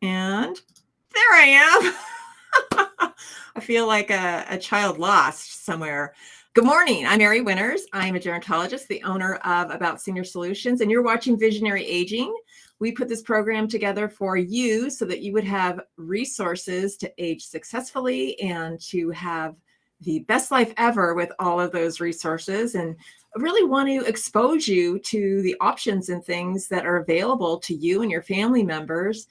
And there I am. I feel like a child lost somewhere. Good morning. I'm Mary Winters. I'm a gerontologist, the owner of About Senior Solutions, and you're watching Visionary Aging. We put this program together for you so that you would have resources to age successfully and to have the best life ever with all of those resources, and really want to expose you to the options and things that are available to you and your family members.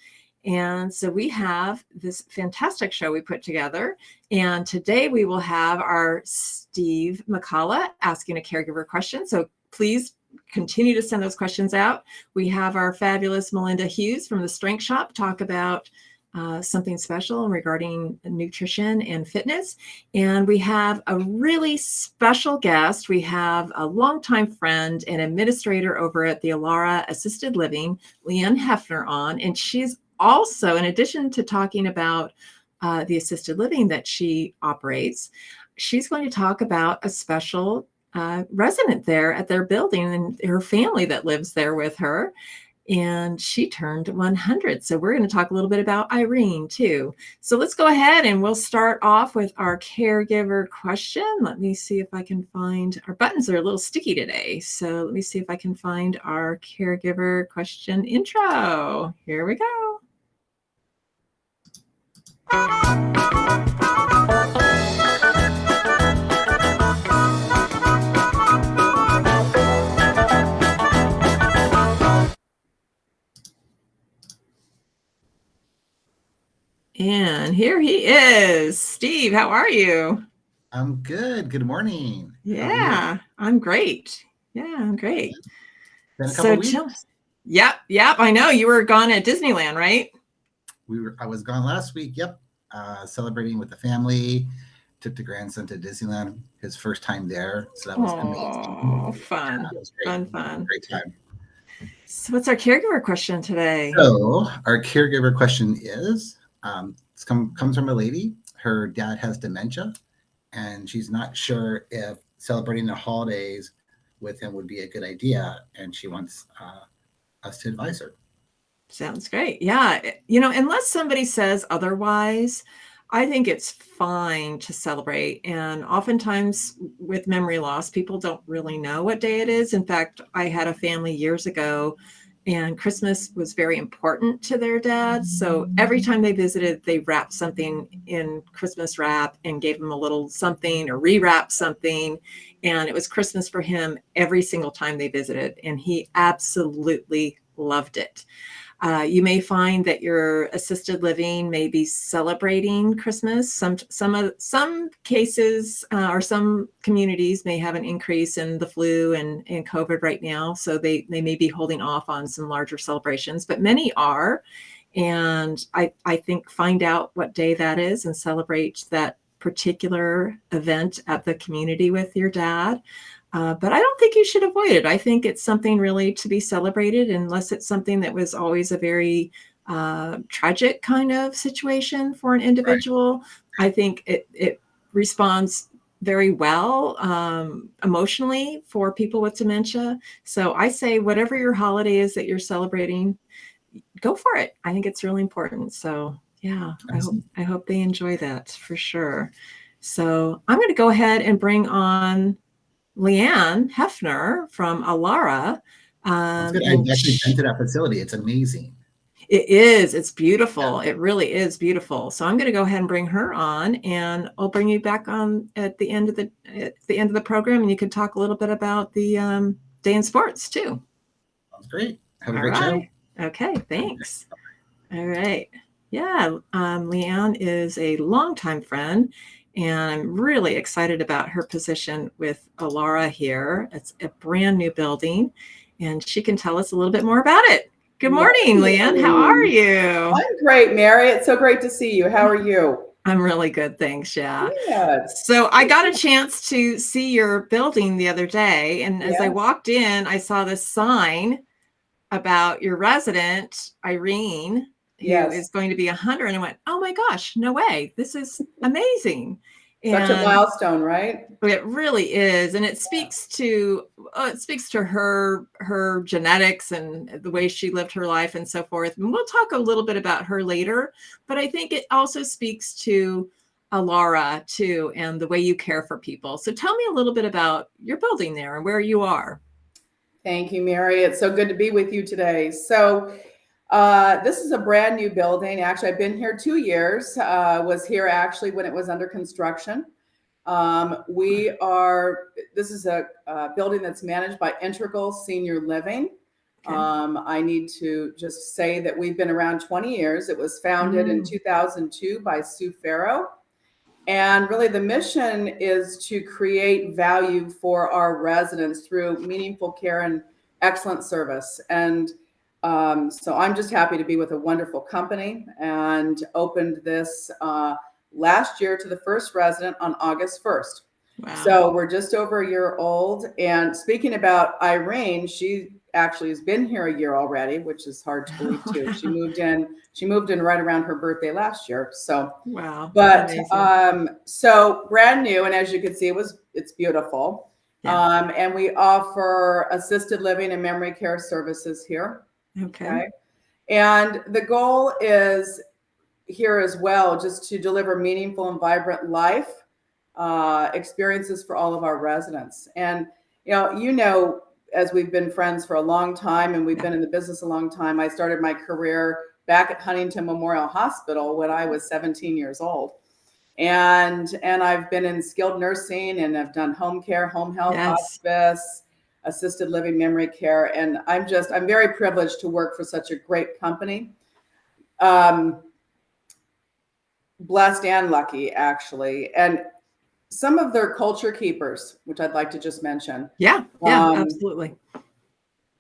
And so we have this fantastic show we put together. And today we will have our Steve McCullough asking a caregiver question. So please continue to send those questions out. We have our fabulous Melinda Hughes from the Strength Shop talk about something special regarding nutrition and fitness. And we have a really special guest. We have a longtime friend and administrator over at the Alara Assisted Living, Leanne Hefner, on. And she's also, in addition to talking about the assisted living that she operates, she's going to talk about a special resident there at their building and her family that lives there with her. And she turned 100. So we're going to talk a little bit about Irene too. So let's go ahead and we'll start off with our caregiver question. Let me see if I can find, our buttons are a little sticky today. So let me see if I can find our caregiver question intro. Here we go. And here he is. Steve, how are you? I'm good. Good morning. Yeah, I'm great. Yeah, I'm great. Been a couple weeks. Yep. I know you were gone at Disneyland, right? I was gone last week. Yep. Celebrating with the family. Took the grandson to Disneyland, his first time there. So that was amazing. Oh, fun. Yeah, it was great. Fun. Great time. So what's our caregiver question today? So our caregiver question is, comes from a lady. Her dad has dementia, and she's not sure if celebrating the holidays with him would be a good idea. And she wants us to advise her. Sounds great. Yeah. Unless somebody says otherwise, I think it's fine to celebrate. And oftentimes with memory loss, people don't really know what day it is. In fact, I had a family years ago, and Christmas was very important to their dad. So every time they visited, they wrapped something in Christmas wrap and gave him a little something or rewrapped something. And it was Christmas for him every single time they visited. And he absolutely loved it. You may find that your assisted living may be celebrating Christmas. Some cases or some communities may have an increase in the flu and COVID right now, so they may be holding off on some larger celebrations, but many are. And I think find out what day that is and celebrate that particular event at the community with your dad. But I don't think you should avoid it. I think it's something really to be celebrated, unless it's something that was always a very tragic kind of situation for an individual. Right. I think it responds very well emotionally for people with dementia. So I say whatever your holiday is that you're celebrating, go for it. I think it's really important. So yeah, I hope they enjoy that for sure. So I'm going to go ahead and bring on Leanne Hefner from Alara. I actually been to that facility. It's amazing. It is. It's beautiful. Yeah. It really is beautiful. So I'm going to go ahead and bring her on, and I'll bring you back on at the end of the program, and you can talk a little bit about the day in sports too. Sounds great. Have a great show. Okay. Thanks. All right. Yeah. Leanne is a longtime friend, and I'm really excited about her position with Alara here. It's a brand new building, and she can tell us a little bit more about it. Good morning, Leanne. How are you? I'm great, Mary. It's so great to see you. How are you? I'm really good, thanks. Yeah. So I got a chance to see your building the other day, and as I walked in, I saw this sign about your resident, Irene, who is going to be 100, and I went, oh my gosh, no way. This is amazing. Such a And milestone, right? it really is, and it speaks to her genetics and the way she lived her life and so forth. And we'll talk a little bit about her later, but I think it also speaks to Alara too, and the way you care for people. So tell me a little bit about your building there and where you are. Thank you, Mary. It's so good to be with you today. So this is a brand new building. Actually, I've been here 2 years. Was here actually when it was under construction. This is a building that's managed by Integral Senior Living. Okay. I need to just say that we've been around 20 years. It was founded in 2002 by Sue Farrow. And really the mission is to create value for our residents through meaningful care and excellent service. And so I'm just happy to be with a wonderful company, and opened this last year to the first resident on August 1st. Wow. So we're just over a year old. And speaking about Irene, she actually has been here a year already, which is hard to believe too. She moved in right around her birthday last year. So wow. but Amazing. so brand new, and as you can see, it's beautiful. Yeah. And we offer assisted living and memory care services here. Okay. And the goal is here as well, just to deliver meaningful and vibrant life experiences for all of our residents. And as we've been friends for a long time, and we've been in the business a long time, I started my career back at Huntington Memorial Hospital when I was 17 years old. And I've been in skilled nursing, and I've done home care, home health, hospice, assisted living, memory care. And I'm very privileged to work for such a great company. Blessed and lucky, actually. And some of their culture keepers, which I'd like to just mention. Yeah, absolutely.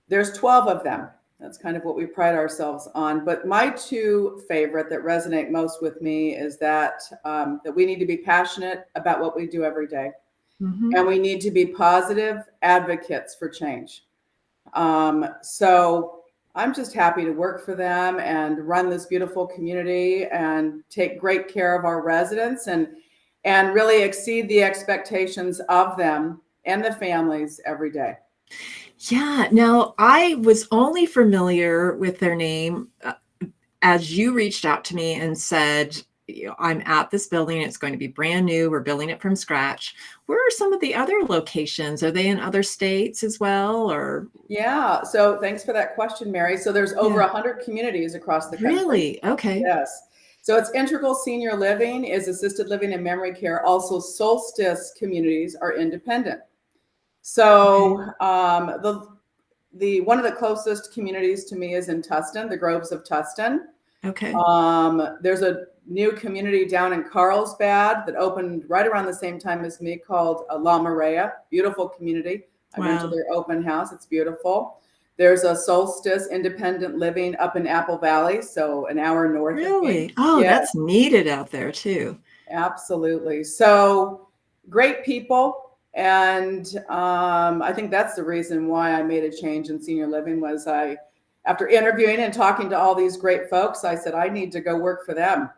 There's 12 of them. That's kind of what we pride ourselves on. But my two favorite that resonate most with me is that we need to be passionate about what we do every day. And we need to be positive advocates for change. So I'm just happy to work for them and run this beautiful community and take great care of our residents and really exceed the expectations of them and the families every day. Yeah. Now, I was only familiar with their name as you reached out to me and said, I'm at this building. It's going to be brand new. We're building it from scratch. Where are some of the other locations? Are they in other states as well? Or yeah. So thanks for that question, Mary. So there's over 100 communities across the country. Really? Okay. Yes. So it's Integral Senior Living is assisted living and memory care. Also, Solstice communities are independent. So the one of the closest communities to me is in Tustin, the Groves of Tustin. Okay. There's a new community down in Carlsbad that opened right around the same time as me called La Maria. Beautiful community. I went to their open house. It's beautiful. There's a Solstice independent living up in Apple Valley, so an hour north of me. Really? Oh, that's needed out there too. Absolutely. So great people. And I think that's the reason why I made a change in senior living was after interviewing and talking to all these great folks, I said, I need to go work for them.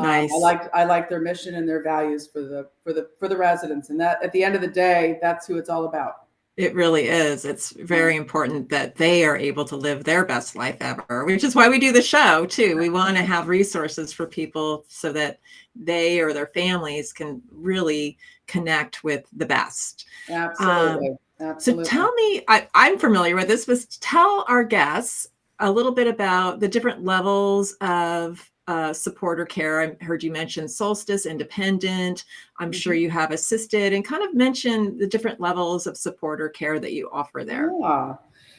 Nice. I like their mission and their values for the residents. And that at the end of the day, that's who it's all about. It really is. It's very important that they are able to live their best life ever, which is why we do the show too. We want to have resources for people so that they or their families can really connect with the best. Absolutely. So tell me, I'm familiar with this, but tell our guests a little bit about the different levels of support or care. I heard you mention Solstice, independent. I'm sure you have assisted, and kind of mention the different levels of support or care that you offer there. Yeah.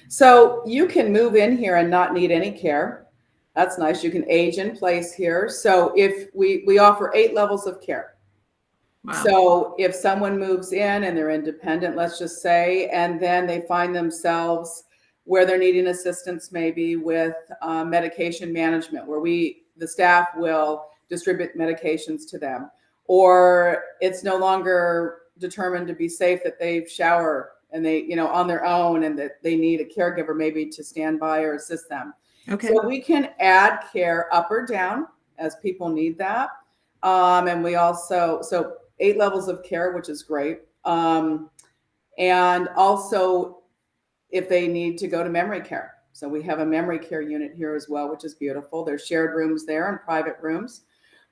So you can move in here and not need any care. That's nice. You can age in place here. So if we offer 8 levels of care. Wow. So if someone moves in and they're independent, let's just say, and then they find themselves where they're needing assistance, maybe with medication management, where the staff will distribute medications to them, or it's no longer determined to be safe that they shower and they, on their own, and that they need a caregiver maybe to stand by or assist them. Okay. So we can add care up or down as people need that. And we also, 8 levels of care, which is great. And also if they need to go to memory care. So we have a memory care unit here as well, which is beautiful. There's shared rooms there and private rooms.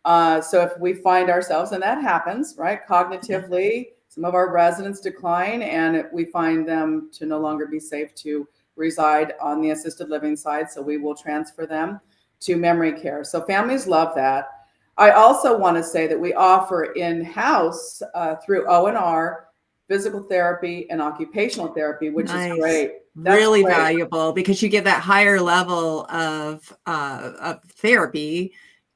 So if we find ourselves, and that happens, right, cognitively, some of our residents decline and we find them to no longer be safe to reside on the assisted living side. So we will transfer them to memory care. So families love that. I also want to say that we offer in-house through O&R physical therapy and occupational therapy, which is great. That's really great. valuable because you get that higher level of therapy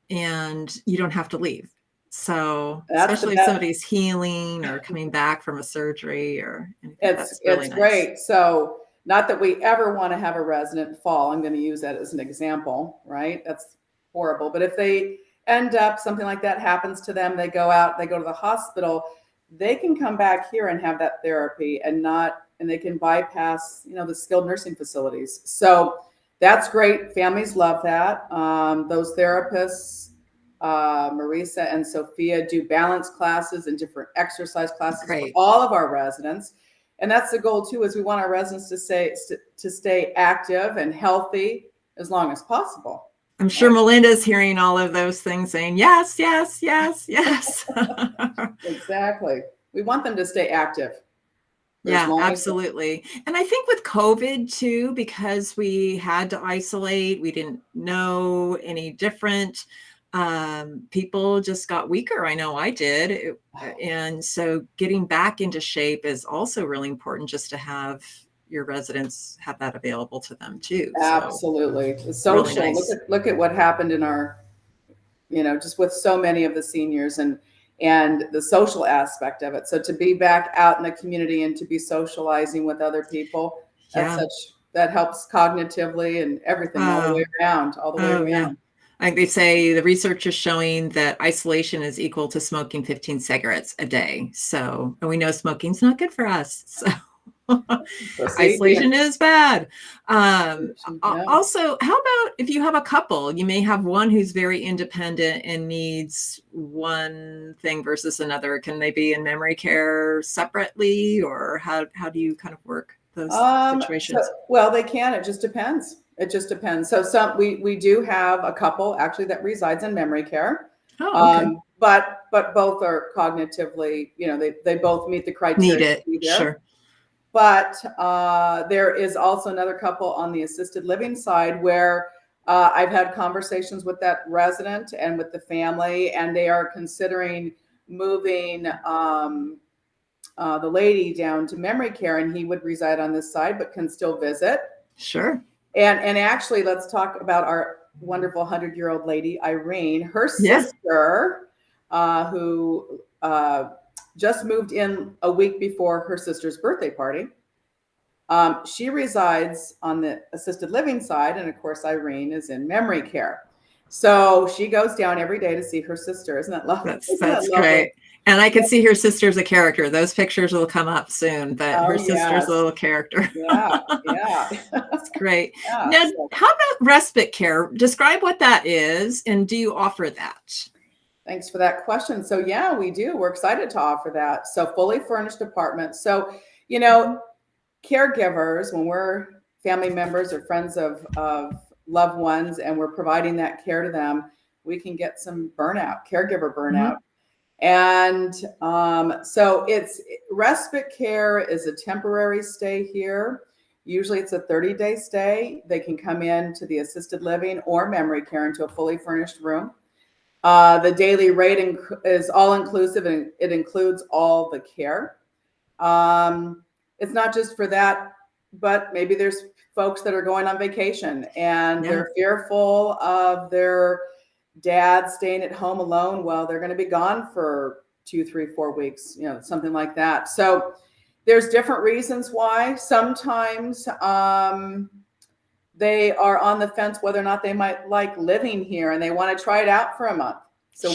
and you don't have to leave. So especially if somebody's healing or coming back from a surgery or anything, it's really nice. Great. So not that we ever want to have a resident fall. I'm going to use that as an example, right? That's horrible. But if they end up, something like that happens to them, they go out, they go to the hospital, they can come back here and have that therapy and they can bypass, the skilled nursing facilities. So that's great. Families love that. Those therapists, Marisa and Sophia, do balance classes and different exercise classes for all of our residents. And that's the goal too, is we want our residents to stay active and healthy as long as possible. I'm sure Melinda's hearing all of those things saying, yes, yes, yes, yes. Exactly. We want them to stay active. Yeah, absolutely. And I think with COVID too, because we had to isolate, we didn't know any different. People just got weaker. I know I did. And so getting back into shape is also really important, just to have your residents have that available to them too. Absolutely. The social, really nice. Look at what happened in our, just with so many of the seniors and the social aspect of it. So to be back out in the community and to be socializing with other people, that helps cognitively and everything all the way around, Yeah. Like they say, the research is showing that isolation is equal to smoking 15 cigarettes a day. So, and we know smoking's not good for us. So isolation is bad. Also, how about if you have a couple, you may have one who's very independent and needs one thing versus another. Can they be in memory care separately, or how do you kind of work those situations? Well, they can. It just depends. So we do have a couple actually that resides in memory care. But both are cognitively, they both meet the criteria. Need it, sure. But there is also another couple on the assisted living side where I've had conversations with that resident and with the family, and they are considering moving the lady down to memory care, and he would reside on this side but can still visit. Sure. And actually, let's talk about our wonderful 100-year-old lady, Irene. Her sister, who just moved in a week before her sister's birthday party. She resides on the assisted living side. And of course, Irene is in memory care. So she goes down every day to see her sister. Isn't that lovely? That's great. And I can see her sister's a character. Those pictures will come up soon, but her sister's a little character. Yeah. That's great. Now, how about respite care? Describe what that is, and do you offer that? Thanks for that question. So yeah, we do. We're excited to offer that. So fully furnished apartments. So, caregivers, when we're family members or friends of loved ones and we're providing that care to them, we can get some caregiver burnout. And so respite care is a temporary stay here. Usually it's a 30-day stay. They can come in to the assisted living or memory care into a fully furnished room. The daily rate is all inclusive, and it includes all the care. It's not just for that, but maybe there's folks that are going on vacation and they're fearful of their dad staying at home alone while they're going to be gone for 2, 3, 4 weeks, something like that. So there's different reasons why. Sometimes they are on the fence whether or not they might like living here and they want to try it out for a month. So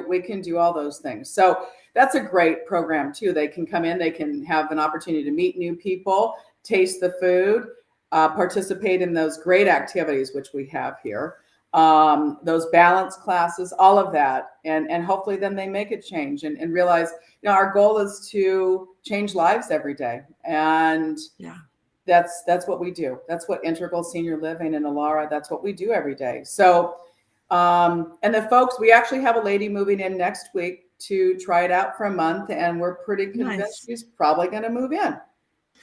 we can do all those things. So that's a great program too. They can come in, they can have an opportunity to meet new people, taste the food, participate in those great activities, which we have here. those balance classes, all of that. And hopefully then they make a change and realize, our goal is to change lives every day. And Yeah. that's what we do. That's what Integral Senior Living and Alara, that's what we do every day. So, and the folks, we actually have a lady moving in next week to try it out for a month, and we're pretty convinced Nice. she's probably going to move in.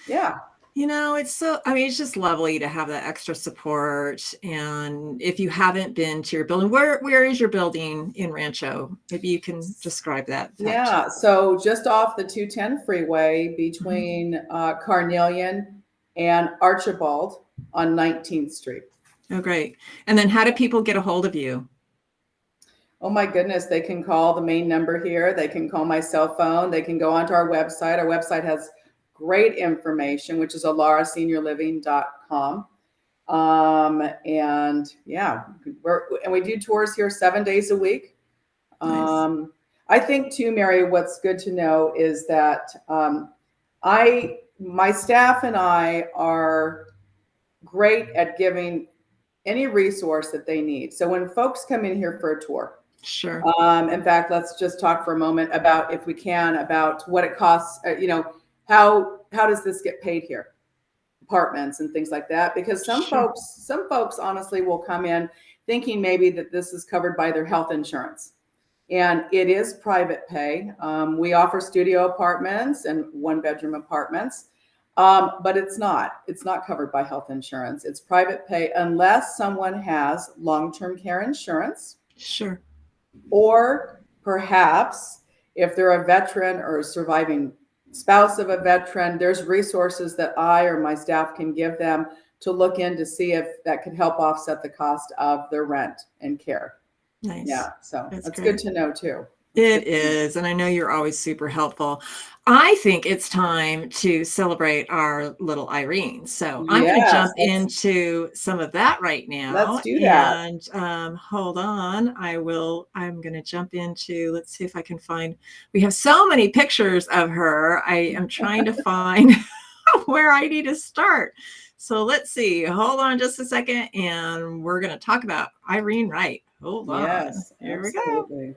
Yeah. It's it's just lovely to have that extra support. And if you haven't been to your building, where is your building in Rancho? Maybe you can describe that. Yeah. So just off the 210 freeway between Carnelian and Archibald on 19th Street. Oh, great. And then how do people get a hold of you? Oh my goodness, they can call the main number here. They can call my cell phone. They can go onto our website. Our website has great information, which is alaraseniorliving.com. And yeah, we do tours here 7 days a week. Nice. I think too, Mary, what's good to know is that my staff and I are great at giving any resource that they need. So when folks come in here for a tour, sure. In fact, let's just talk for a moment about, if we can, about what it costs. How does this get paid here? Apartments and things like that, because some folks honestly will come in thinking maybe that this is covered by their health insurance, and it is private pay. We offer studio apartments and 1-bedroom apartments, but it's not covered by health insurance. It's private pay unless someone has long-term care insurance. Sure. Or perhaps if they're a veteran or a surviving spouse of a veteran, there's resources that I or my staff can give them to look in to see if that could help offset the cost of their rent and care. Nice. Yeah, so that's good to know too. It is. And I know you're always super helpful. I think it's time to celebrate our little Irene. So I'm going to jump into some of that right now. Let's do that. And hold on. I'm going to jump into, let's see if I can find, we have so many pictures of her. I am trying to find where I need to start. So let's see. Hold on just a second. And we're going to talk about Irene Wright. Hold on. Yes, Here absolutely. we go.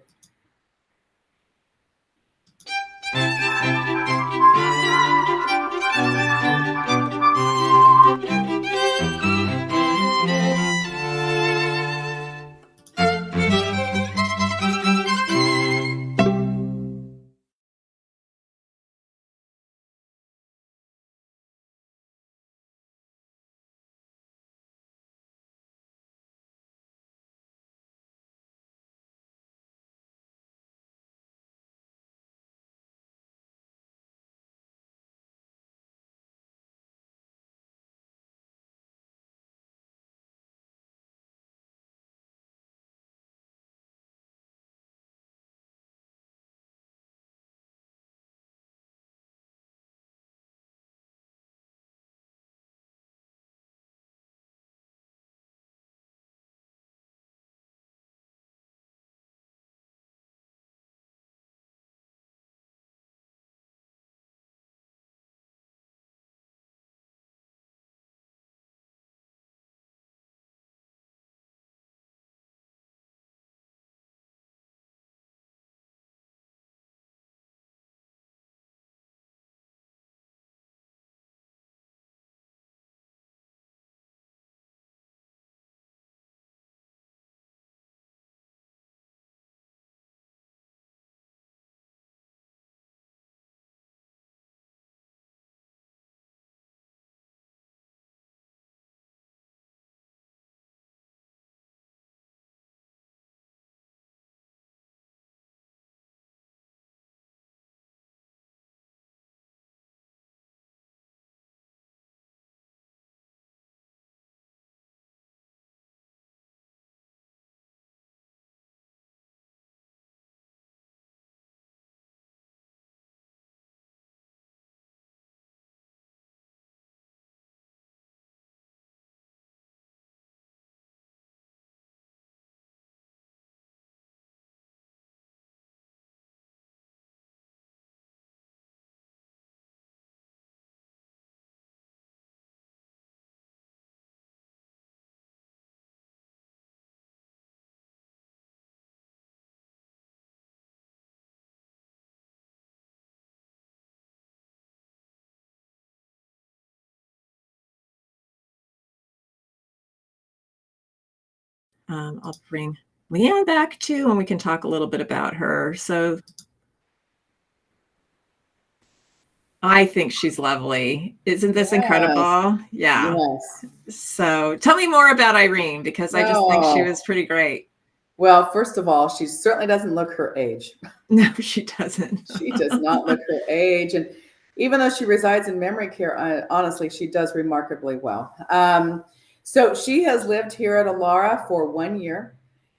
I'll bring Leanne back too, and we can talk a little bit about her. So I think she's lovely. Isn't this Yes. incredible? Yeah. Yes. So tell me more about Irene, because I just think she Oh, was pretty great. well, first of all, she certainly doesn't look her age. No, she doesn't. She does not look her age. And even though she resides in memory care, honestly, she does remarkably well. So she has lived here at Alara for 1 year.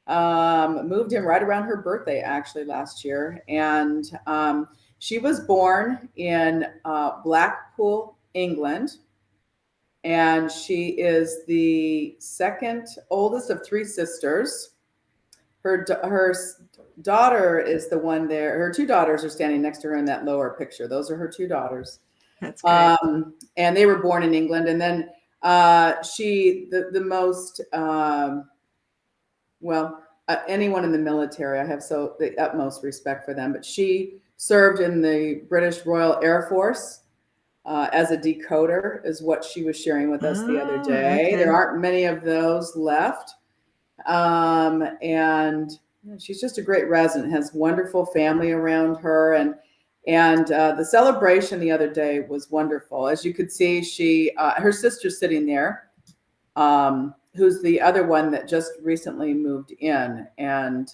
Moved in right around her birthday, actually, last year. And she was born in Blackpool, England. And she is the second oldest of three sisters. Her daughter is the one there. Her two daughters are standing next to her in that lower picture. Those are her two daughters. That's great. And they were born in England. And then the most, anyone in the military, I have the utmost respect for them. But she served in the British Royal Air Force as a decoder, is what she was sharing with us the other day. Okay. There aren't many of those left. And she's just a great resident, has wonderful family around her. And the celebration the other day was wonderful. As you could see, her sister's sitting there, who's the other one that just recently moved in. And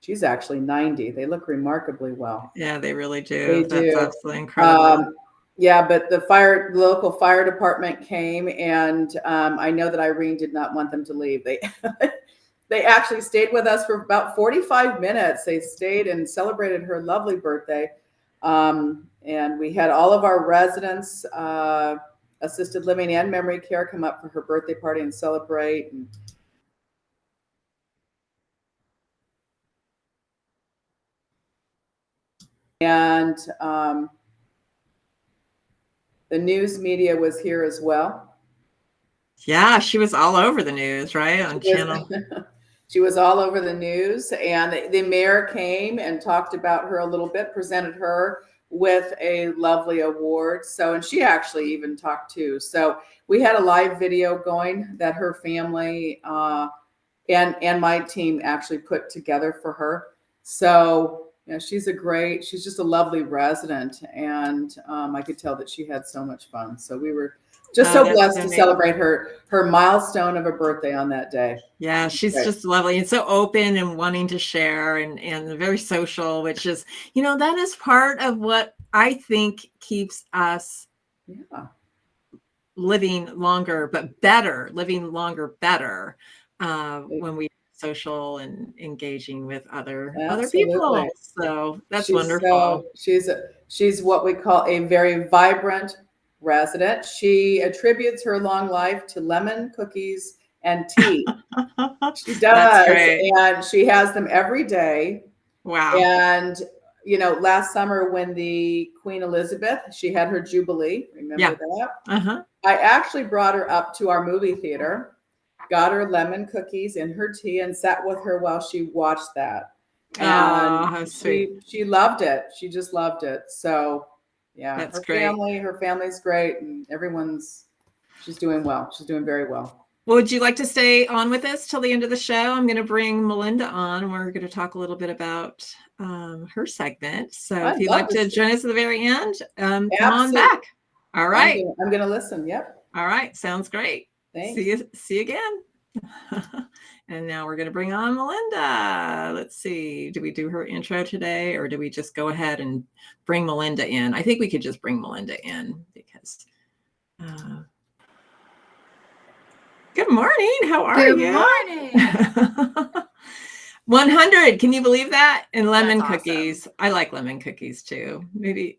she's actually 90. They look remarkably well. Yeah, they really do. They That's do. absolutely incredible. Yeah, but the local fire department came, and I know that Irene did not want them to leave. They actually stayed with us for about 45 minutes. They stayed and celebrated her lovely birthday. And we had all of our residents, assisted living and memory care, come up for her birthday party and celebrate. And the news media was here as well. Yeah, she was all over the news, right? On channel. She was all over the news, and the mayor came and talked about her a little bit, presented her with a lovely award. So, and she actually even talked too. So we had a live video going that her family and my team actually put together for her. So, she's just a lovely resident, and I could tell that she had so much fun. So we were just so blessed to celebrate her milestone of a birthday on that day. Yeah, she's just lovely and so open and wanting to share and very social, which is, that is part of what I think keeps us living longer, but better, when we social and engaging with other people. So that's wonderful. She's what we call a very vibrant resident. She attributes her long life to lemon cookies and tea. She does, and she has them every day. Wow. And last summer when the Queen Elizabeth, she had her jubilee. Remember that? Uh-huh. I actually brought her up to our movie theater, got her lemon cookies and her tea, and sat with her while she watched that. And how sweet. She loved it. She just loved it. So yeah, that's great. Her family's great, and she's doing well. She's doing very well. Well, would you like to stay on with us till the end of the show? I'm going to bring Melinda on, and we're going to talk a little bit about her segment. So if you'd like to join us at the very end, come on back. All right. I'm going to listen. Yep. All right. Sounds great. Thanks. See you again. And now we're going to bring on Melinda. Let's see. Do we do her intro today, or do we just go ahead and bring Melinda in? I think we could just bring Melinda in because... Good morning. How are you? Good morning. 100. Can you believe that? And lemon That's cookies. awesome. I like lemon cookies too. Maybe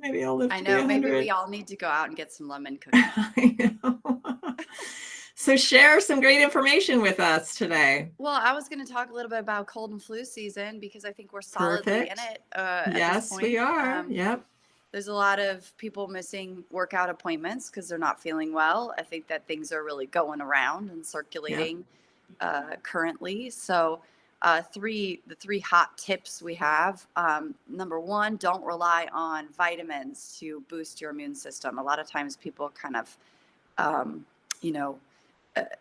I'll live I to know. be 100. Maybe we all need to go out and get some lemon cookies. I know. So share some great information with us today. Well, I was going to talk a little bit about cold and flu season because I think we're solidly in it. Yes, we are. Yep. There's a lot of people missing workout appointments because they're not feeling well. I think that things are really going around and circulating currently. So the three hot tips we have. Number one, don't rely on vitamins to boost your immune system. A lot of times people kind of,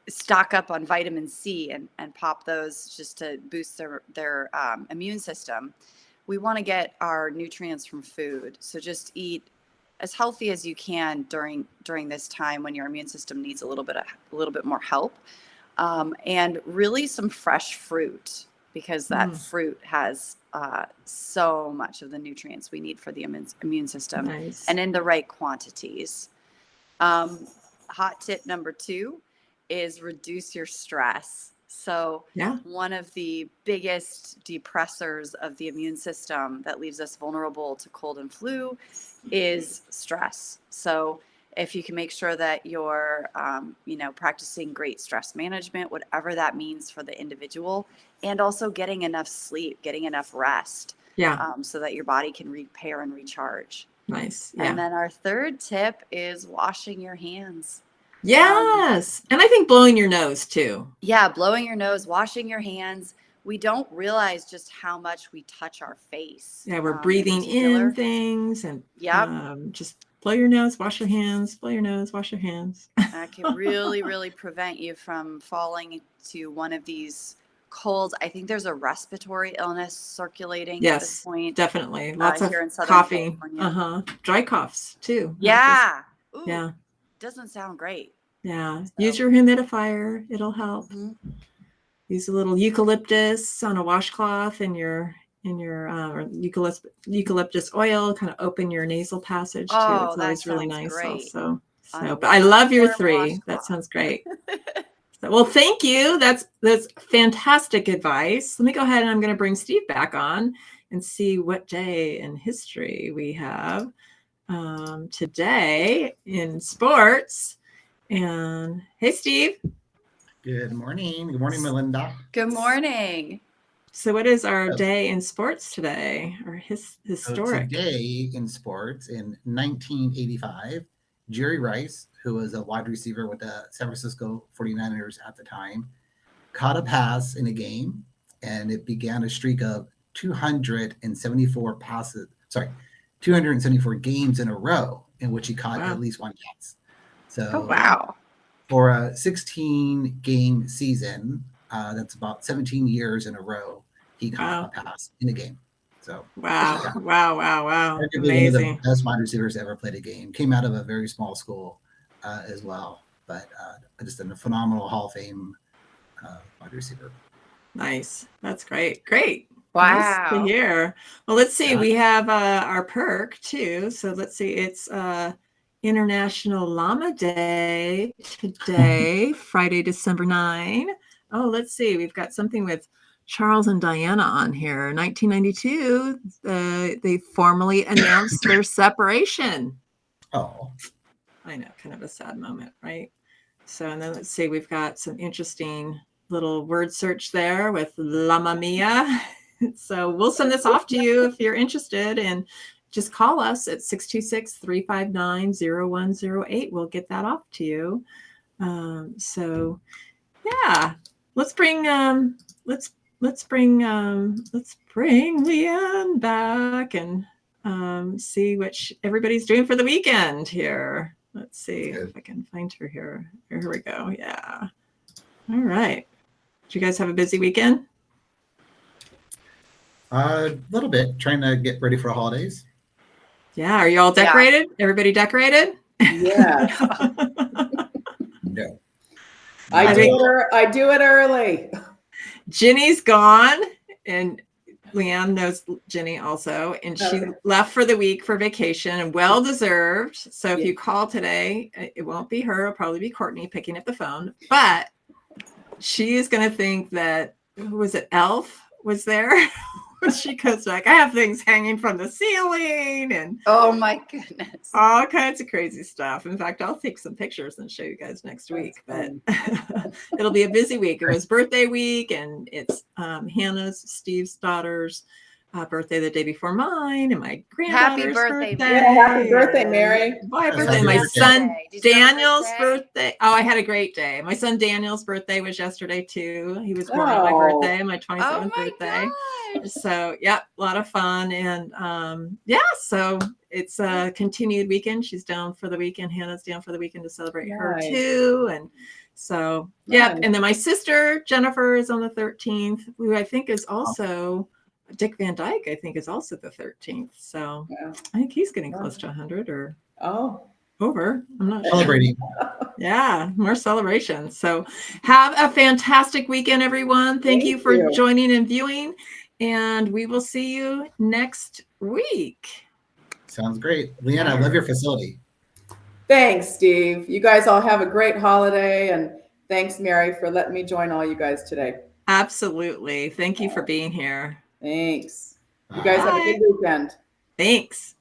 stock up on vitamin C and pop those just to boost their immune system. We want to get our nutrients from food. So just eat as healthy as you can during this time when your immune system needs a little bit more help, and really some fresh fruit, because that fruit has so much of the nutrients we need for the immune system, Nice. and in the right quantities. Hot tip number 2 is reduce your stress. So one of the biggest depressors of the immune system that leaves us vulnerable to cold and flu is stress. So if you can make sure that you're, practicing great stress management, whatever that means for the individual, and also getting enough sleep, getting enough rest, so that your body can repair and recharge. Nice. Yeah. And then our third tip is washing your hands. Yes. And I think blowing your nose too. Yeah, blowing your nose, washing your hands. We don't realize just how much we touch our face. Yeah, we're breathing in things, and just blow your nose, wash your hands, blow your nose, wash your hands. That can really, really prevent you from falling into one of these colds. I think there's a respiratory illness circulating at this point. Definitely. Lots of here in Southern coughing. California. Dry coughs too. Yeah. Ooh, yeah. Doesn't sound great. Yeah. So. Use your humidifier. It'll help. Use a little eucalyptus on a washcloth in your or eucalyptus oil. Kind of open your nasal passage too. It's always really nice. Great. Also. But I love your 3. That sounds great. Well, thank you. That's fantastic advice. Let me go ahead and I'm going to bring Steve back on and see what day in history we have today in sports. And hey, Steve. Good morning. Good morning, Melinda. Good morning. So what is our day in sports today, or historic? So today in sports, in 1985, Jerry Rice, who was a wide receiver with the San Francisco 49ers at the time, caught a pass in a game, and it began a streak of 274 games in a row in which he caught at least one pass. So for a 16-game season, that's about 17 years in a row, he caught a pass in a game. So wow. Amazing. One of the best wide receivers ever played a game. Came out of a very small school as well, but just a phenomenal Hall of Fame wide receiver. Nice. That's great. Wow. Nice to hear. Well, let's see. We have our perk too. So let's see. It's International Llama Day today, Friday, December 9. Oh, let's see. We've got something with Charles and Diana on here. 1992, they formally announced their separation. Oh, I know, kind of a sad moment, right? So, and then let's see, we've got some interesting little word search there with Llama Mia. So we'll send this off to you if you're interested, and just call us at 626-359-0108. We'll get that off to you. So yeah, let's bring Leanne back and see what everybody's doing for the weekend here. Let's see if I can find her here. Here we go. Yeah. All right. Did you guys have a busy weekend? A little bit, trying to get ready for the holidays. Yeah. Are you all decorated? Yeah. Everybody decorated? Yeah. No. I do it early. Ginny's gone, and Leanne knows Ginny also, and she left for the week for vacation, and well deserved. So if you call today, it won't be her. It'll probably be Courtney picking up the phone, but she is going to think that, who was it, Elf was there? She goes like, I have things hanging from the ceiling, and oh my goodness, all kinds of crazy stuff. In fact, I'll take some pictures and show you guys next week. But it'll be a busy week. It was birthday week, and it's Hannah's, Steve's daughter's birthday the day before mine, and my granddaughter's birthday, birthday. Mary. Yeah, happy birthday, and Mary. My Happy birthday. My birthday. son Did you have a Daniel's birthday? birthday. Oh, I had a great day. My son Daniel's birthday was yesterday too. He was born on my Oh. birthday, my 27th Oh my birthday. gosh. So, yep, a lot of fun. And yeah, so it's a continued weekend. She's down for the weekend. Hannah's down for the weekend to celebrate her Nice. too. And so, yep. Nice. And then my sister Jennifer is on the 13th, who I think is also Dick Van Dyke, I think is also the 13th. So Yeah. I think he's getting close to 100 or Oh. over. I'm not sure. Celebrating. Yeah, more celebrations. So have a fantastic weekend, everyone. Thank you for joining and viewing. And we will see you next week. Sounds great. Leanne, I love your facility. Thanks, Steve. You guys all have a great holiday. And thanks, Mary, for letting me join all you guys today. Absolutely. Thank you for being here. Thanks. You guys have a good weekend. Thanks.